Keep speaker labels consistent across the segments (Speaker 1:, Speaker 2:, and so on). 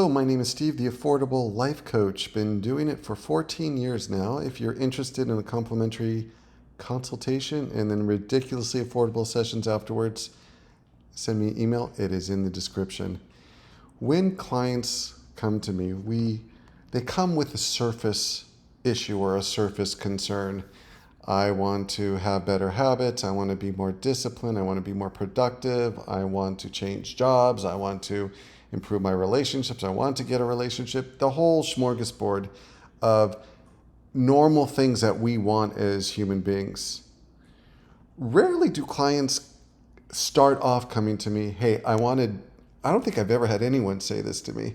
Speaker 1: Hello, my name is Steve, the Affordable Life Coach. Been doing it for 14 years now. If you're interested in a complimentary consultation and then ridiculously affordable sessions afterwards, send me an email. It is in the description. When clients come to me, they come with a surface issue or a surface concern. I want to have better habits. I want to be more disciplined. I want to be more productive. I want to change jobs. I want to improve my relationships. I want to get a relationship. The whole smorgasbord of normal things that we want as human beings. Rarely do clients start off coming to me, hey, I don't think I've ever had anyone say this to me.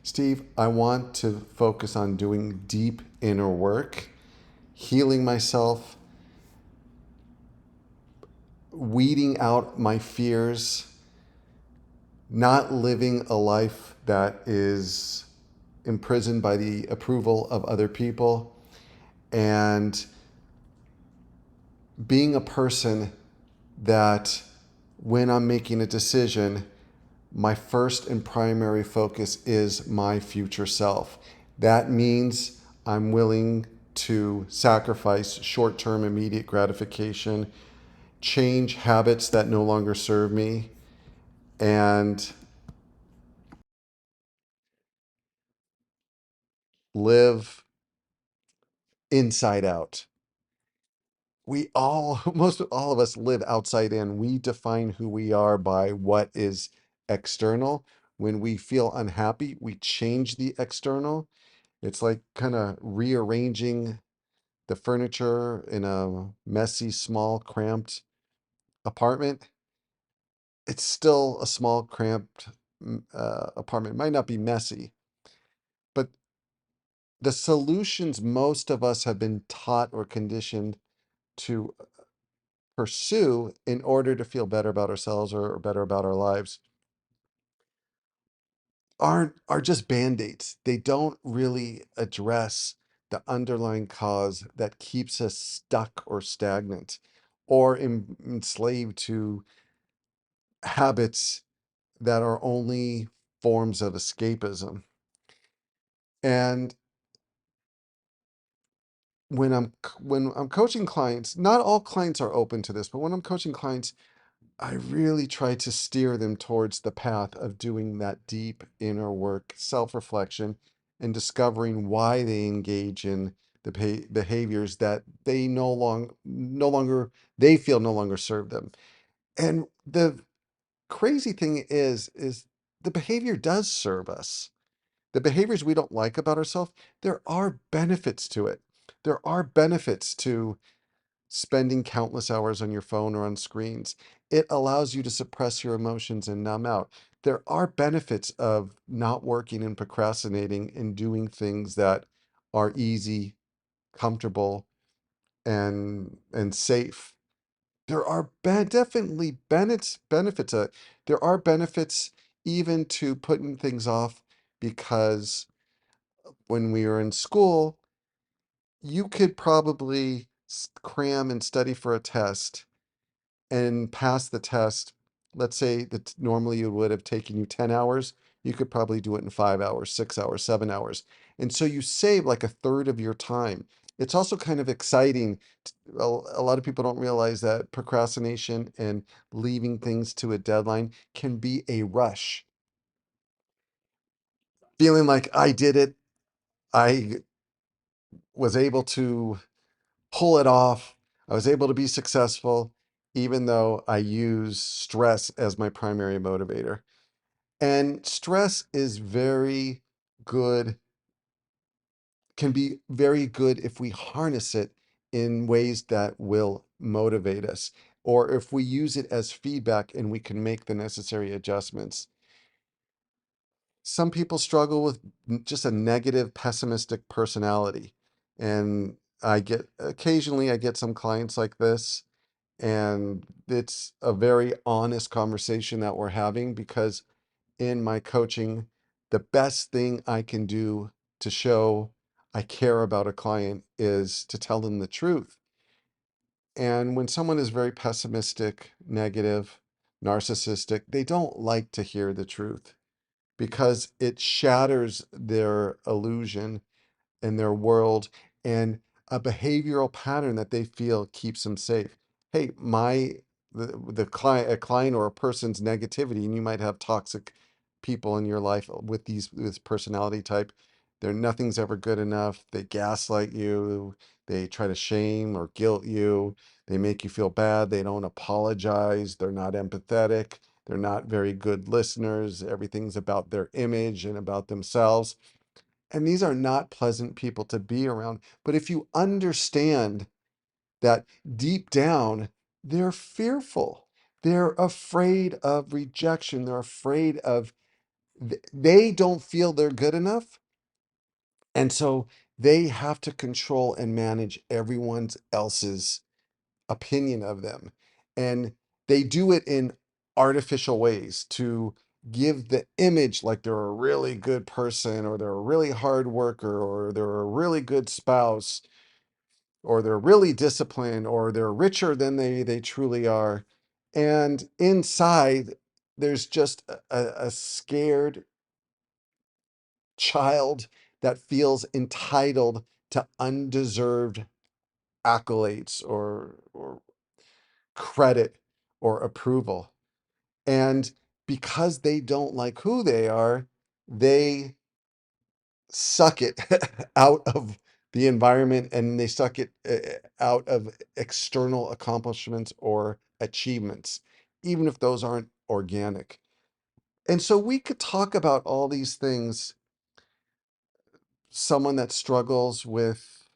Speaker 1: Steve, I want to focus on doing deep inner work, healing myself, weeding out my fears, not living a life that is imprisoned by the approval of other people, and being a person that when I'm making a decision, my first and primary focus is my future self. That means I'm willing to sacrifice short term immediate gratification, change habits that no longer serve me, and live inside out. We all, most all of us live outside in. We define who we are by what is external. When we feel unhappy, we change the external. It's like kind of rearranging the furniture in a messy, small, cramped apartment. It's still a small, cramped apartment. It might not be messy, but the solutions most of us have been taught or conditioned to pursue in order to feel better about ourselves or better about our lives are just band-aids. They don't really address the underlying cause that keeps us stuck or stagnant or enslaved to habits that are only forms of escapism. And when I'm coaching clients, not all clients are open to this, but when I'm coaching clients, I really try to steer them towards the path of doing that deep inner work, self-reflection, and discovering why they engage in the behaviors that they no longer they feel no longer serve them. And the crazy thing is the behavior does serve us. The behaviors we don't like about ourselves, there are benefits to it. There are benefits to spending countless hours on your phone or on screens. It allows you to suppress your emotions and numb out. There are benefits of not working and procrastinating and doing things that are easy, comfortable, and safe. There are definitely benefits. There are benefits even to putting things off because when we were in school, you could probably cram and study for a test and pass the test. Let's say that normally it would have taken you 10 hours. You could probably do it in 5 hours, 6 hours, 7 hours. And so you save like a third of your time. It's also kind of exciting. A lot of people don't realize that procrastination and leaving things to a deadline can be a rush. Feeling like I did it, I was able to pull it off. I was able to be successful, even though I use stress as my primary motivator. And stress is very good, can be very good if we harness it in ways that will motivate us, or if we use it as feedback and we can make the necessary adjustments. Some people struggle with just a negative, pessimistic personality. And occasionally I get some clients like this, and it's a very honest conversation that we're having because in my coaching, the best thing I can do to show I care about a client is to tell them the truth. And when someone is very pessimistic, negative, narcissistic, they don't like to hear the truth because it shatters their illusion in their world and a behavioral pattern that they feel keeps them safe. Hey, the client, a client or a person's negativity, and you might have toxic people in your life with this personality type. They're nothing's ever good enough. They gaslight you. They try to shame or guilt you. They make you feel bad. They don't apologize. They're not empathetic. They're not very good listeners. Everything's about their image and about themselves. And these are not pleasant people to be around. But if you understand that deep down, they're fearful, they're afraid of rejection, they're afraid of, they don't feel they're good enough. And so they have to control and manage everyone else's opinion of them. And they do it in artificial ways to give the image like they're a really good person, or they're a really hard worker, or they're a really good spouse, or they're really disciplined, or they're richer than they truly are. And inside, there's just a scared child that feels entitled to undeserved accolades or credit or approval. And because they don't like who they are, they suck it out of the environment, and they suck it out of external accomplishments or achievements, even if those aren't organic. And so we could talk about all these things. Someone that struggles with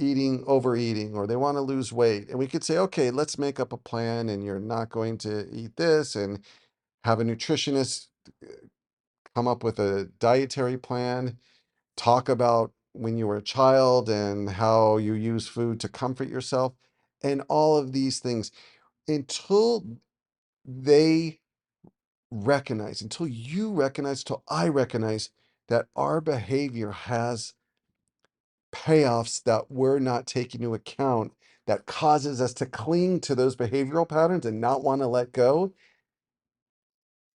Speaker 1: overeating, or they want to lose weight. And we could say, okay, let's make up a plan, and you're not going to eat this, and have a nutritionist come up with a dietary plan, talk about when you were a child and how you use food to comfort yourself, and all of these things until they recognize, until you recognize, until I recognize that our behavior has payoffs that we're not taking into account, that causes us to cling to those behavioral patterns and not want to let go.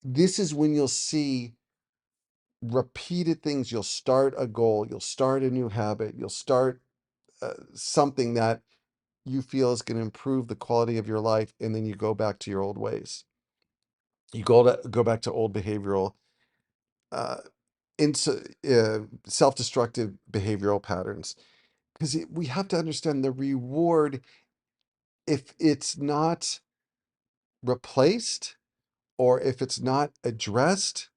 Speaker 1: This is when you'll see repeated things. You'll start a goal, you'll start a new habit, you'll start something that you feel is going to improve the quality of your life, and then you go back to your old ways. You go back to old behavioral, uh, self-destructive behavioral patterns, because we have to understand the reward. If it's not replaced, or if it's not addressed,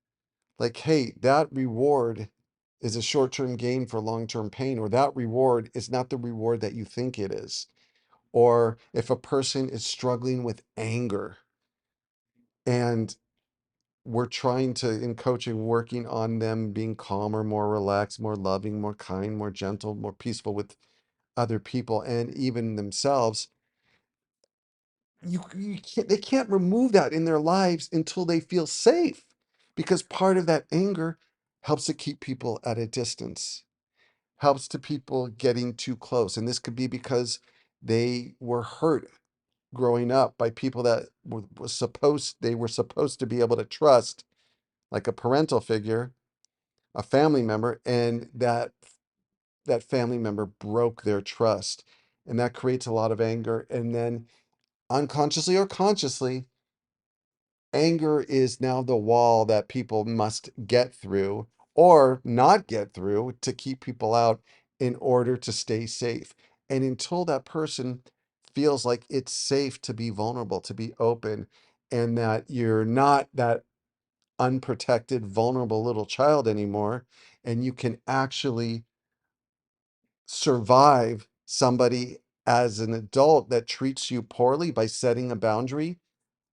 Speaker 1: like, hey, that reward is a short-term gain for long-term pain, or that reward is not the reward that you think it is. Or if a person is struggling with anger, and we're trying to, in coaching, working on them being calmer, more relaxed, more loving, more kind, more gentle, more peaceful with other people and even themselves, you can't, they can't remove that in their lives until they feel safe, because part of that anger helps to keep people at a distance, helps to people getting too close. And this could be because they were hurt growing up by people that they were supposed to be able to trust, like a parental figure, a family member, and that family member broke their trust. And that creates a lot of anger. And then unconsciously or consciously, anger is now the wall that people must get through or not get through to keep people out in order to stay safe. And until that person feels like it's safe to be vulnerable, to be open, and that you're not that unprotected, vulnerable little child anymore, and you can actually survive somebody as an adult that treats you poorly by setting a boundary,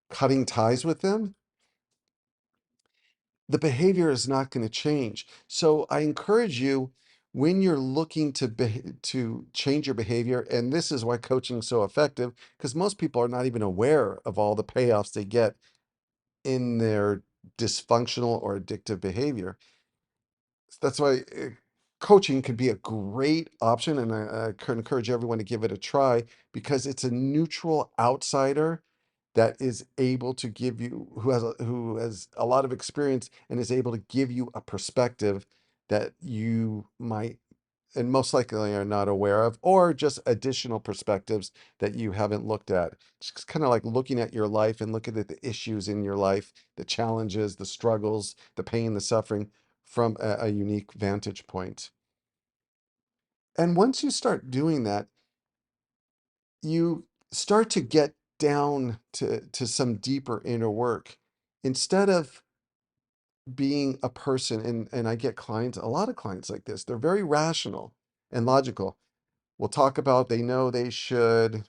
Speaker 1: cutting ties with them, the behavior is not going to change. So I encourage you, when you're looking to change your behavior, and this is why coaching is so effective, because most people are not even aware of all the payoffs they get in their dysfunctional or addictive behavior. That's why coaching could be a great option, and I could encourage everyone to give it a try, because it's a neutral outsider that is able to give you, who has a lot of experience and is able to give you a perspective that you might and most likely are not aware of, or just additional perspectives that you haven't looked at. It's kind of like looking at your life and looking at the issues in your life, the challenges, the struggles, the pain, the suffering from a unique vantage point. And once you start doing that, you start to get down to some deeper inner work. Instead of being a person, and I get clients, a lot of clients like this, they're very rational and logical. We'll talk about they know they should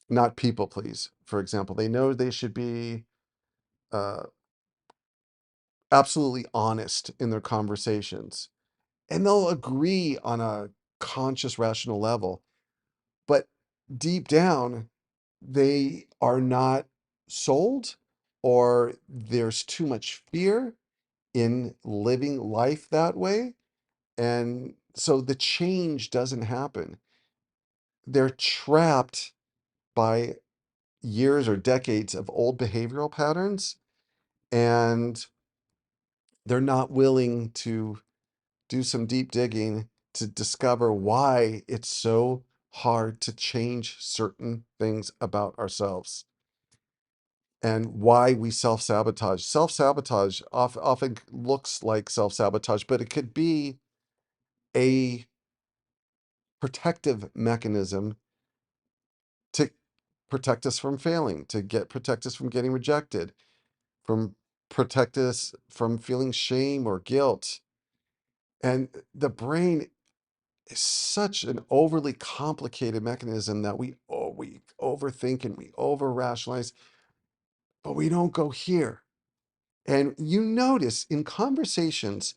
Speaker 1: not people please, for example. They know they should be uh, absolutely honest in their conversations, and they'll agree on a conscious, rational level. But deep down, they are not sold, or there's too much fear in living life that way. And so the change doesn't happen. They're trapped by years or decades of old behavioral patterns, and they're not willing to do some deep digging to discover why it's so hard to change certain things about ourselves and why we self-sabotage. Self-sabotage often looks like self-sabotage, but it could be a protective mechanism to protect us from failing, to get protect us from getting rejected, from protect us from feeling shame or guilt. And the brain is such an overly complicated mechanism that we overthink and we over rationalize, but we don't go here. And you notice in conversations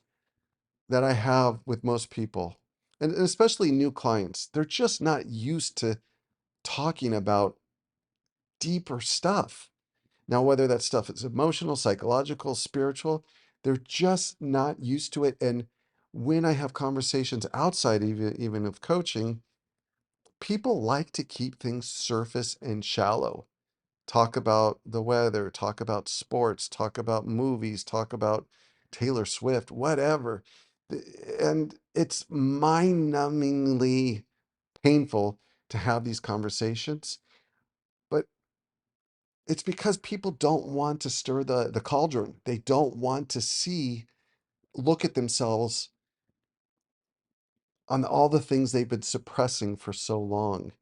Speaker 1: that I have with most people, and especially new clients, they're just not used to talking about deeper stuff. Now, whether that stuff is emotional, psychological, spiritual, they're just not used to it. And when I have conversations outside even of coaching, people like to keep things surface and shallow. Talk about the weather, talk about sports, talk about movies, talk about Taylor Swift, whatever. And it's mind-numbingly painful to have these conversations, but it's because people don't want to stir the cauldron. They don't want to look at themselves on all the things they've been suppressing for so long.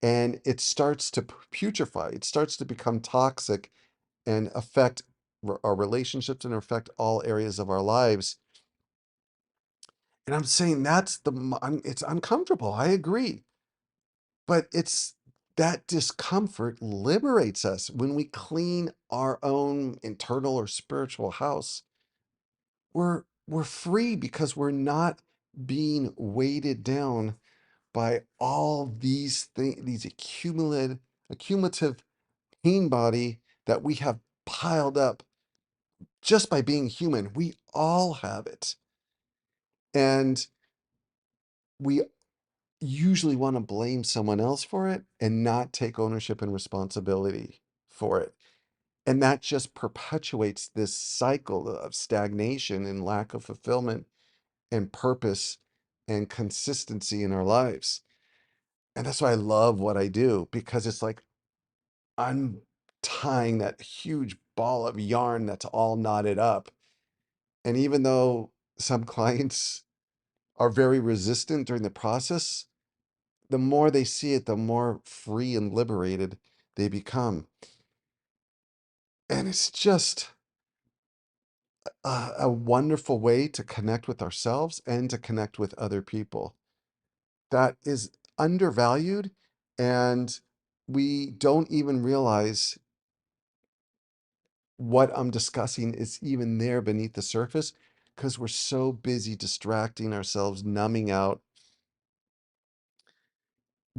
Speaker 1: And it starts to putrefy. It starts to become toxic and affect our relationships and affect all areas of our lives. And I'm saying it's uncomfortable. I agree. But it's that discomfort liberates us when we clean our own internal or spiritual house. We're free because we're not being weighted down by all these things, these accumulative pain body that we have piled up just by being human. We all have it. And we usually want to blame someone else for it and not take ownership and responsibility for it. And that just perpetuates this cycle of stagnation and lack of fulfillment and purpose and consistency in our lives. And that's why I love what I do, because it's like untying that huge ball of yarn that's all knotted up. And even though some clients are very resistant during the process, the more they see it, the more free and liberated they become. And it's just a wonderful way to connect with ourselves and to connect with other people. That is undervalued, and we don't even realize what I'm discussing is even there beneath the surface because we're so busy distracting ourselves, numbing out,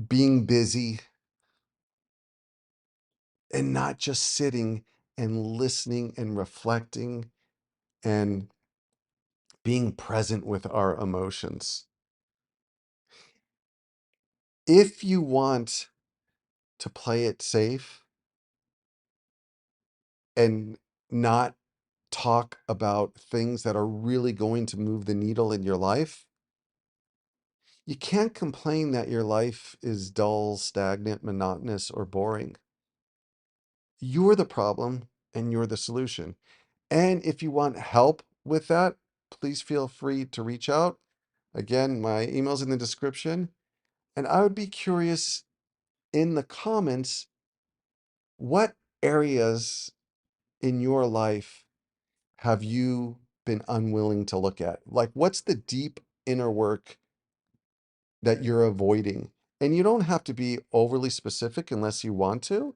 Speaker 1: being busy, and not just sitting and listening and reflecting and being present with our emotions. If you want to play it safe, and not talk about things that are really going to move the needle in your life, you can't complain that your life is dull, stagnant, monotonous, or boring. You're the problem and you're the solution. And if you want help with that, please feel free to reach out. Again, my email's in the description. And I would be curious in the comments, what areas in your life have you been unwilling to look at? Like, what's the deep inner work that you're avoiding? And you don't have to be overly specific unless you want to.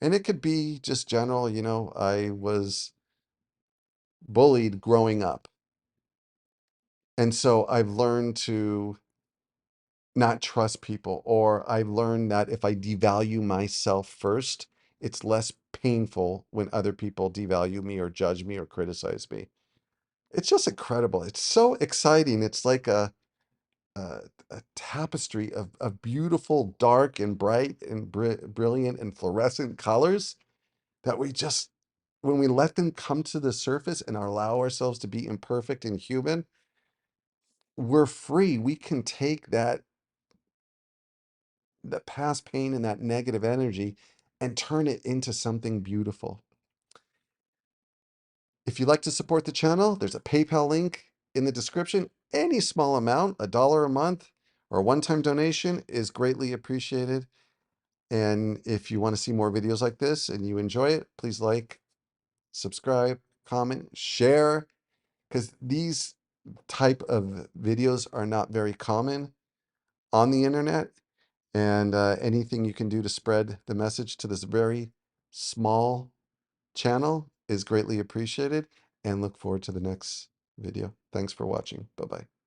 Speaker 1: And it could be just general, I was bullied growing up. And so I've learned to not trust people, or I've learned that if I devalue myself first, it's less painful when other people devalue me or judge me or criticize me. It's just incredible. It's so exciting. It's like a, a tapestry of beautiful, dark and bright and brilliant and fluorescent colors that we just, when we let them come to the surface and allow ourselves to be imperfect and human, we're free. We can take that past pain and that negative energy and turn it into something beautiful. If you'd like to support the channel, there's a PayPal link in the description. Any small amount, $1 a month or a one-time donation, is greatly appreciated. And if you want to see more videos like this and you enjoy it, please like, subscribe, comment, share, because these type of videos are not very common on the internet. And anything you can do to spread the message to this very small channel is greatly appreciated, and look forward to the next video. Thanks for watching. Bye-bye.